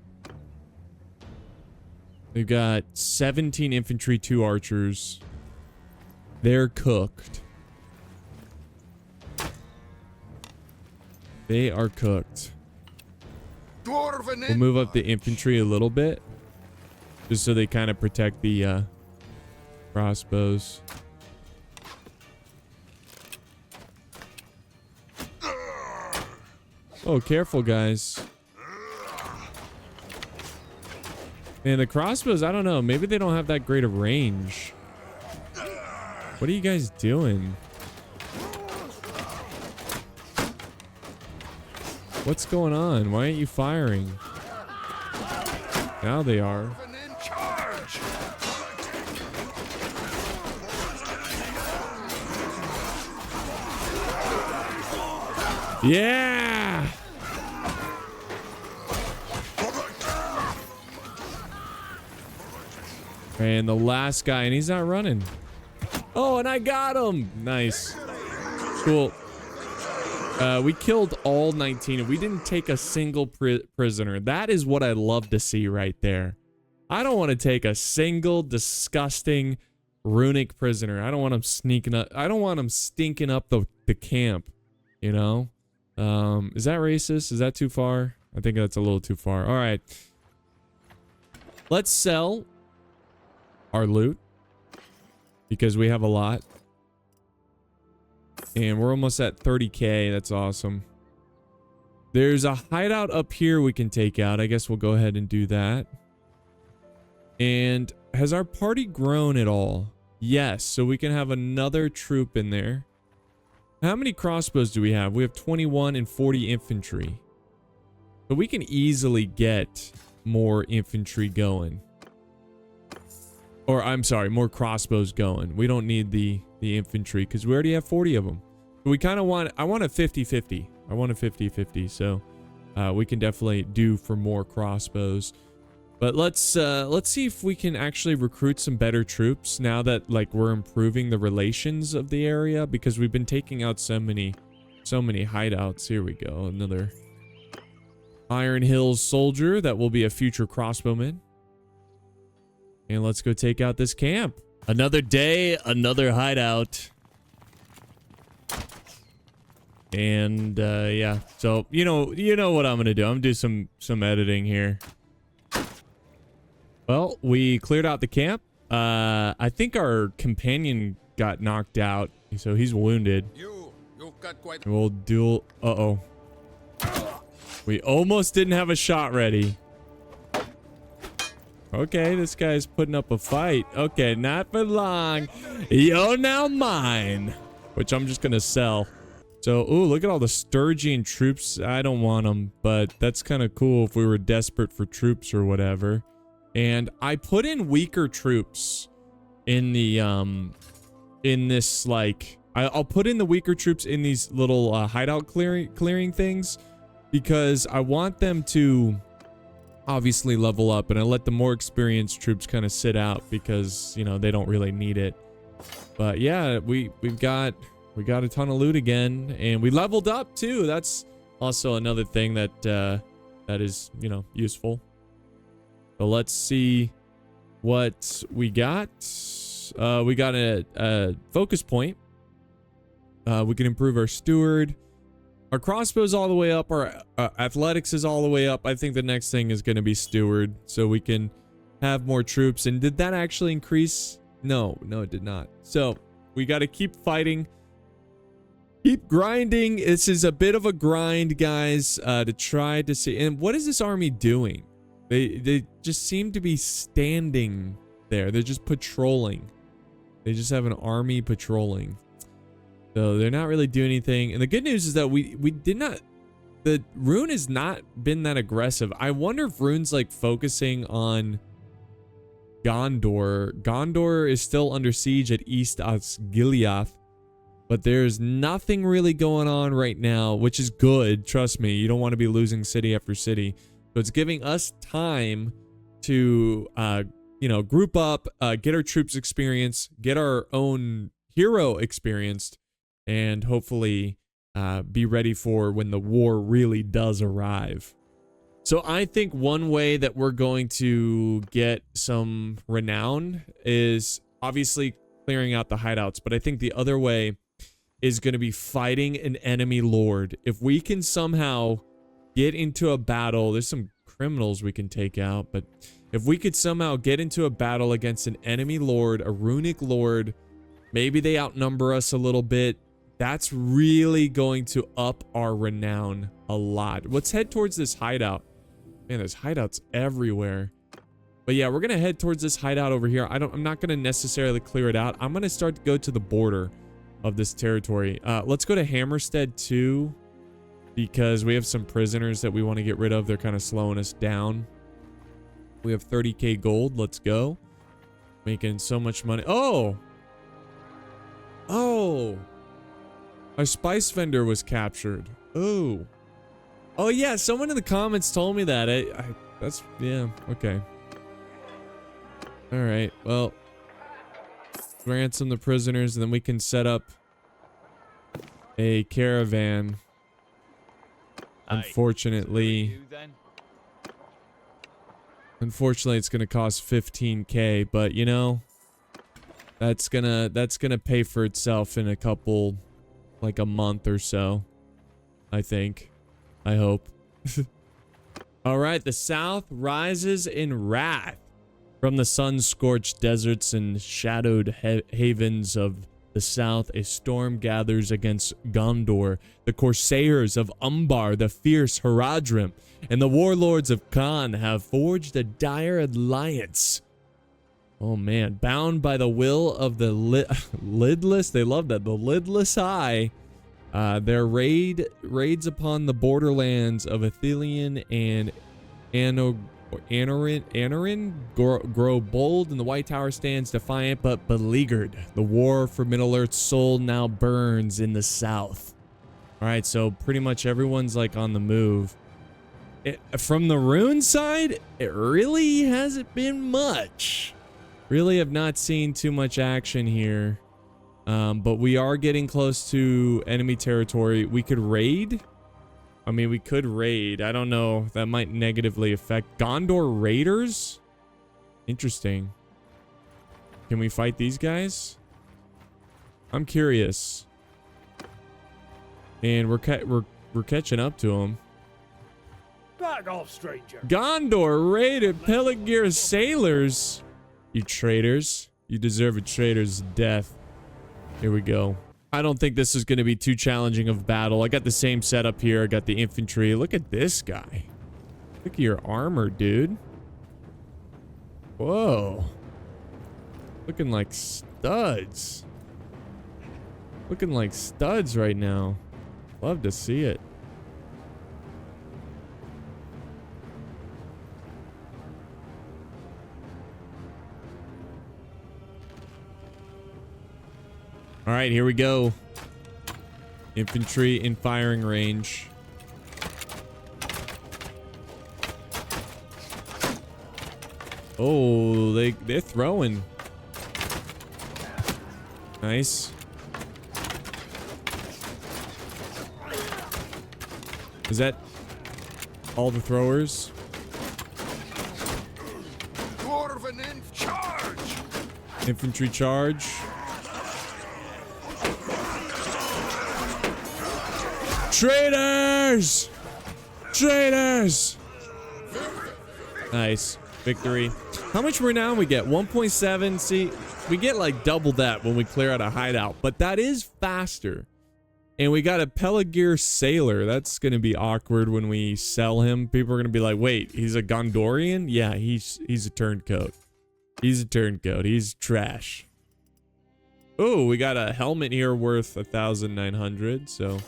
We've got 17 infantry, 2 archers. They're cooked. They are cooked. We'll move up the infantry a little bit. Just so they kind of protect the crossbows. Oh, careful, guys. Man, the crossbows, I don't know. Maybe they don't have that great of range. What are you guys doing? What's going on? Why aren't you firing? Now they are. Yeah! And the last guy, and he's not running. Oh, and I got him! Nice. Cool. We killed all 19, and we didn't take a single prisoner. That is what I love to see right there. I don't want to take a single disgusting runic prisoner. I don't want him sneaking up. I don't want him stinking up the camp, you know? Is that racist? Is that too far? I think that's a little too far. All right. Let's sell our loot because we have a lot. And we're almost at 30k. That's awesome. There's a hideout up here we can take out. I guess we'll go ahead and do that. And has our party grown at all? Yes. So we can have another troop in there. How many crossbows do we have? We have 21 and 40 infantry. So we can easily get more infantry going. Or I'm sorry, more crossbows going. We don't need the infantry because we already have 40 of them. We kind of want, I want a 50-50. I want a 50-50. So we can definitely do for more crossbows. But let's see if we can actually recruit some better troops now that like we're improving the relations of the area, because we've been taking out so many hideouts. Here we go. Another Iron Hills soldier that will be a future crossbowman. And let's go take out this camp. Another day, another hideout. And yeah, so you know what I'm gonna do. I'm gonna do some editing here. Well, we cleared out the camp. I think our companion got knocked out, so he's wounded. You've got quite... We'll duel. Uh-oh. We almost didn't have a shot ready. Okay, this guy's putting up a fight. Okay, not for long. You're now mine. Which I'm just gonna sell. So, ooh, look at all the Sturgian troops. I don't want them, but that's kind of cool if we were desperate for troops or whatever. And I put in weaker troops in the in this, like, I'll put in the weaker troops in these little hideout clearing things, because I want them to obviously level up, and I let the more experienced troops kind of sit out because, you know, they don't really need it. But yeah, we got a ton of loot again, and we leveled up too. That's also another thing that that is, you know, useful. So let's see what we got. We got a focus point. We can improve our steward. Our crossbow's all the way up. Our athletics is all the way up. I think the next thing is going to be steward, so we can have more troops. And did that actually increase? No, it did not. So we got to keep fighting. Keep grinding. This is a bit of a grind, guys, to try to see. And what is this army doing? They just seem to be standing there. They're just patrolling. They just have an army patrolling. So they're not really doing anything. And the good news is that we did not... The Rune has not been that aggressive. I wonder if Rune's like focusing on Gondor. Gondor is still under siege at East Osgiliath. But there's nothing really going on right now, which is good. Trust me, you don't want to be losing city after city. So it's giving us time to, you know, group up, get our troops experience, get our own hero experienced, and hopefully be ready for when the war really does arrive. So I think one way that we're going to get some renown is obviously clearing out the hideouts, but I think the other way is going to be fighting an enemy lord. If we can somehow get into a battle, there's some criminals we can take out, but if we could somehow get into a battle against an enemy lord, a runic lord, maybe they outnumber us a little bit, that's really going to up our renown a lot. Let's head towards this hideout. Man, there's hideouts everywhere. But yeah, we're going to head towards this hideout over here. I'm not going to necessarily clear it out. I'm going to start to go to the border of this territory. Let's go to Hammerstead 2 because we have some prisoners that we want to get rid of. They're kind of slowing us down. We have 30k gold. Let's go. Making so much money. Oh! Our spice vendor was captured. Oh yeah, someone in the comments told me that. That's, yeah, okay. All right, well, ransom the prisoners, and then we can set up a caravan. Unfortunately, it's gonna cost 15k, but you know, that's gonna pay for itself in a couple, like a month or so, I think. I hope. All right, the South rises in wrath. From the sun-scorched deserts and shadowed havens of the south, a storm gathers against Gondor. The Corsairs of Umbar, the fierce Haradrim, and the warlords of Khan have forged a dire alliance. Oh man, bound by the will of the lidless, they love that, the lidless eye. Their raids upon the borderlands of Athelion and Anarin grow bold, and the White Tower stands defiant but beleaguered. The war for Middle-earth's soul now burns in the south. Alright, so pretty much everyone's like on the move. From the Rune side, it really hasn't been much. Really have not seen too much action here. But we are getting close to enemy territory. We could raid. I mean, we could raid. I don't know. That might negatively affect Gondor raiders. Interesting. Can we fight these guys? I'm curious. And we're catching up to them. Back off, stranger. Gondor raided Peligir sailors. You traitors. You deserve a traitor's death. Here we go. I don't think this is going to be too challenging of battle. I got the same setup here. I got the infantry. Look at this guy. Look at your armor, dude. Whoa. Looking like studs. Looking like studs right now. Love to see it. All right, here we go. Infantry in firing range. Oh, they're throwing. Nice. Is that all the throwers? Dwarven in charge! Infantry charge. Traitors! Traitors! Nice. Victory. How much renown we get? 1.7. See, we get like double that when we clear out a hideout, but that is faster. And we got a Pelargir Sailor. That's going to be awkward when we sell him. People are going to be like, wait, he's a Gondorian? Yeah, he's a turncoat. He's a turncoat. He's trash. Oh, we got a helmet here worth 1,900. So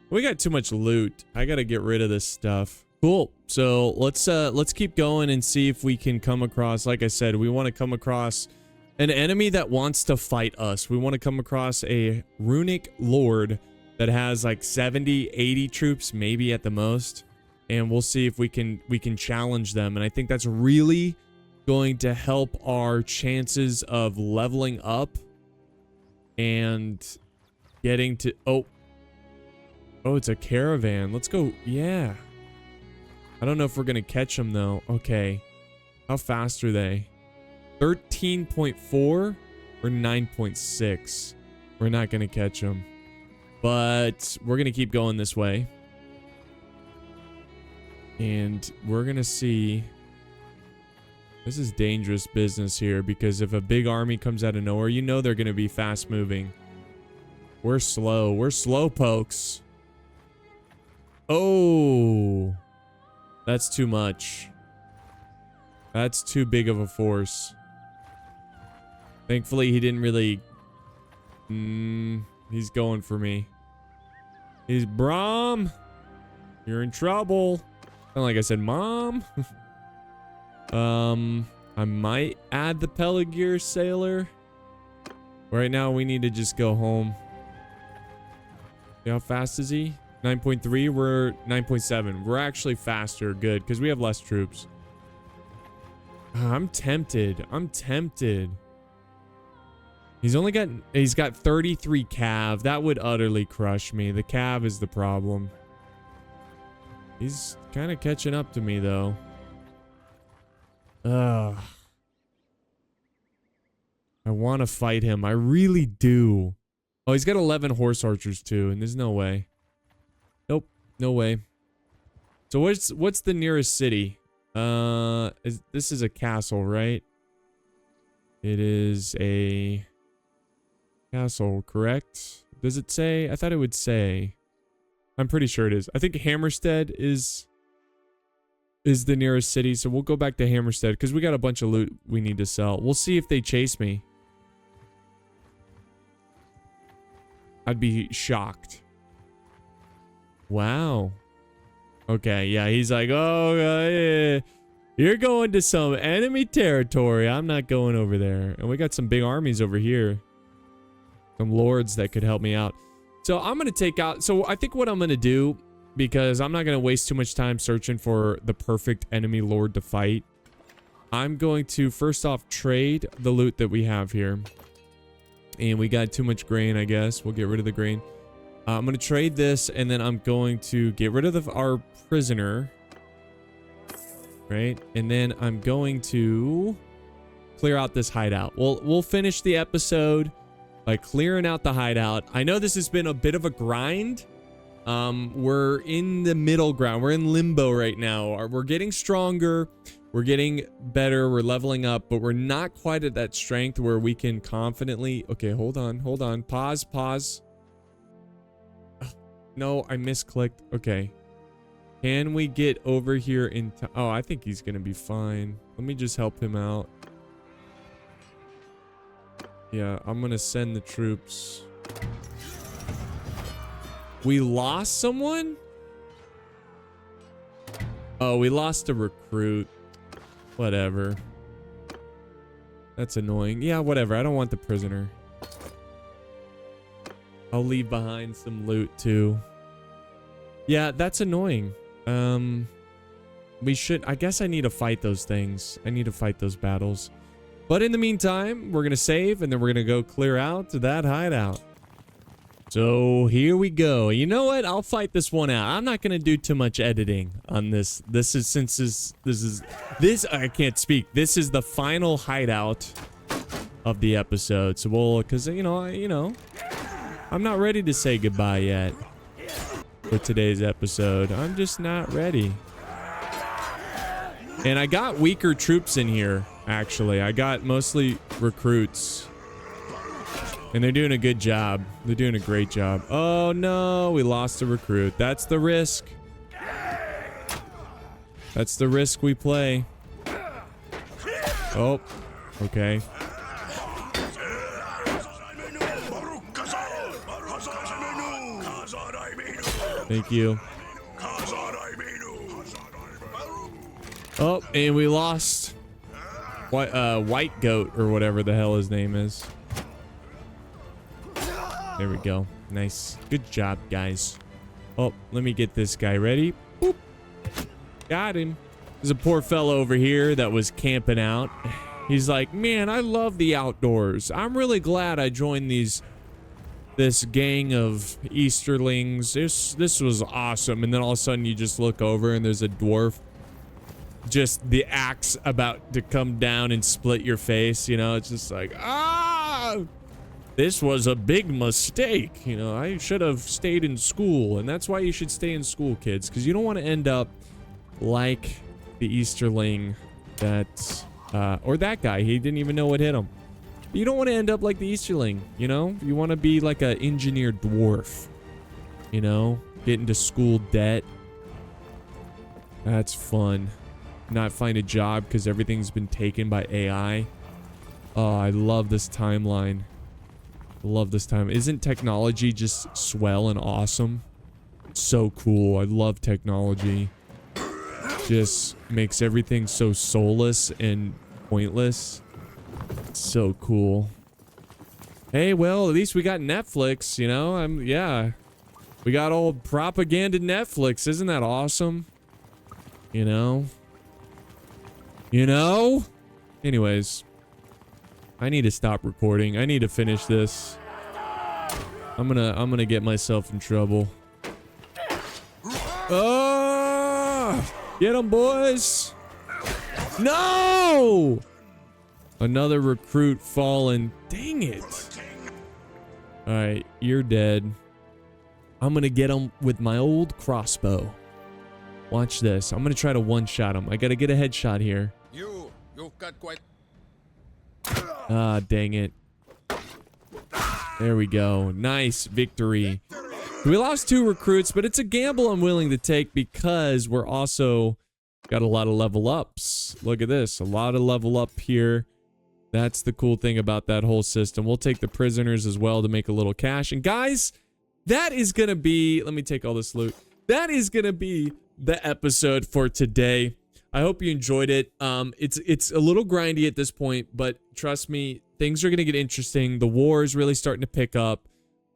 we got too much loot. I got to get rid of this stuff. Cool. So let's keep going and see if we can come across, like I said, we want to come across an enemy that wants to fight us. We want to come across a runic lord that has like 70, 80 troops, maybe at the most. And we'll see if we can challenge them. And I think that's really going to help our chances of leveling up and getting to... Oh, it's a caravan. Let's go. Yeah. I don't know if we're going to catch them, though. Okay. How fast are they? 13.4 or 9.6. We're not going to catch them. But we're going to keep going this way. And we're going to see... This is dangerous business here, because if a big army comes out of nowhere, you know they're going to be fast moving. We're slow. We're slow pokes. Oh... That's too much. That's too big of a force. Thankfully, he didn't really... he's going for me. He's... Brom! You're in trouble. Not like I said, Mom. I might add the Pelargir Sailor. Right now, we need to just go home. See how fast is he? 9.3, we're 9.7. We're actually faster. Good, because we have less troops. I'm tempted. I'm tempted. He's got 33 cav. That would utterly crush me. The cav is the problem. He's kind of catching up to me, though. Ugh. I want to fight him. I really do. Oh, he's got 11 horse archers, too, and there's no way. Nope, no way. So what's the nearest city? This is a castle, right? It is a castle, correct? Does it say? I thought it would say. I'm pretty sure it is. I think Hammerstead is the nearest city, so we'll go back to Hammerstead because we got a bunch of loot we need to sell. We'll see if they chase me. I'd be shocked. Wow. Okay, yeah, he's like, oh, yeah, you're going to some enemy territory. I'm not going over there. And we got some big armies over here. Some lords that could help me out. So I'm going to take out... So I think what I'm going to do, because I'm not going to waste too much time searching for the perfect enemy lord to fight, I'm going to, first off, trade the loot that we have here. And we got too much grain, I guess. We'll get rid of the grain. I'm going to trade this, and then I'm going to get rid of our prisoner. Right? And then I'm going to clear out this hideout. We'll finish the episode by clearing out the hideout. I know this has been a bit of a grind. We're in the middle ground. We're in limbo right now. We're getting stronger. We're getting better. We're leveling up, but we're not quite at that strength where we can confidently... Okay, hold on. Pause. No, I misclicked. Okay. Can we get over here in time? Oh, I think he's going to be fine. Let me just help him out. Yeah, I'm going to send the troops. We lost someone? Oh, we lost a recruit. Whatever. That's annoying. Yeah, whatever. I don't want the prisoner. I'll leave behind some loot too. Yeah, that's annoying. We should, I guess I need to fight those things. I need to fight those battles. But in the meantime, we're going to save and then we're going to go clear out to that hideout. So here we go. You know what? I'll fight this one out. I'm not going to do too much editing on this. This is I can't speak. This is the final hideout of the episode. So we'll, cause you know, I'm not ready to say goodbye yet for today's episode. I'm just not ready. And I got weaker troops in here, actually. I got mostly recruits. And they're doing a good job. They're doing a great job. Oh no, we lost a recruit. That's the risk. That's the risk we play. Oh, okay. Thank you. Oh, and we lost White Goat or whatever the hell his name is. There we go. Nice. Good job, guys. Oh, let me get this guy ready. Boop. Got him. There's a poor fellow over here that was camping out. He's like, man, I love the outdoors. I'm really glad I joined this gang of Easterlings. This was awesome. And then all of a sudden you just look over and there's a dwarf. Just the axe about to come down and split your face. You know, it's just like, ah! This was a big mistake. You know, I should have stayed in school. And that's why you should stay in school, kids. Because you don't want to end up like the Easterling that, or that guy. He didn't even know what hit him. You don't want to end up like the Easterling, you know? You want to be like an engineered dwarf. You know? Get into school debt. That's fun. Not find a job because everything's been taken by AI. Oh, I love this timeline. Love this time. Isn't technology just swell and awesome? So cool. I love technology. Just makes everything so soulless and pointless. So cool. Hey, well, at least we got Netflix, you know? Yeah. We got old propaganda Netflix. Isn't that awesome? You know? You know? Anyways. I need to stop recording. I need to finish this. I'm gonna get myself in trouble. Oh! Get 'em, boys! No! Another recruit fallen. Dang it. Alright, you're dead. I'm gonna get him with my old crossbow. Watch this. I'm gonna try to one-shot him. I gotta get a headshot here. You've got quite... Ah, dang it. There we go. Nice victory. We lost 2 recruits, but it's a gamble I'm willing to take because we're also got a lot of level ups. Look at this. A lot of level up here. That's the cool thing about that whole system. We'll take the prisoners as well to make a little cash. And guys, that is going to be... Let me take all this loot. That is going to be the episode for today. I hope you enjoyed it. It's a little grindy at this point, but trust me, things are going to get interesting. The war is really starting to pick up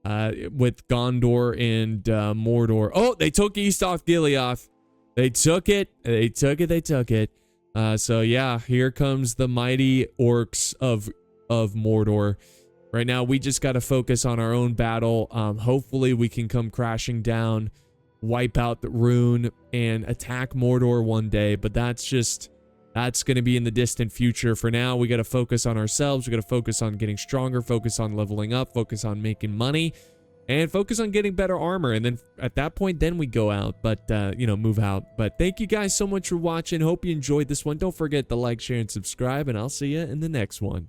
with Gondor and Mordor. Oh, they took East Osgiliath. They took it. They took it. They took it. So yeah, here comes the mighty orcs of Mordor. Right now, we just got to focus on our own battle. Hopefully, we can come crashing down, wipe out the rune, and attack Mordor one day. But that's going to be in the distant future. For now, we got to focus on ourselves. We got to focus on getting stronger, focus on leveling up, focus on making money, and focus on getting better armor. And then at that point, then we go out, but, move out. But thank you guys so much for watching. Hope you enjoyed this one. Don't forget to like, share, and subscribe, and I'll see you in the next one.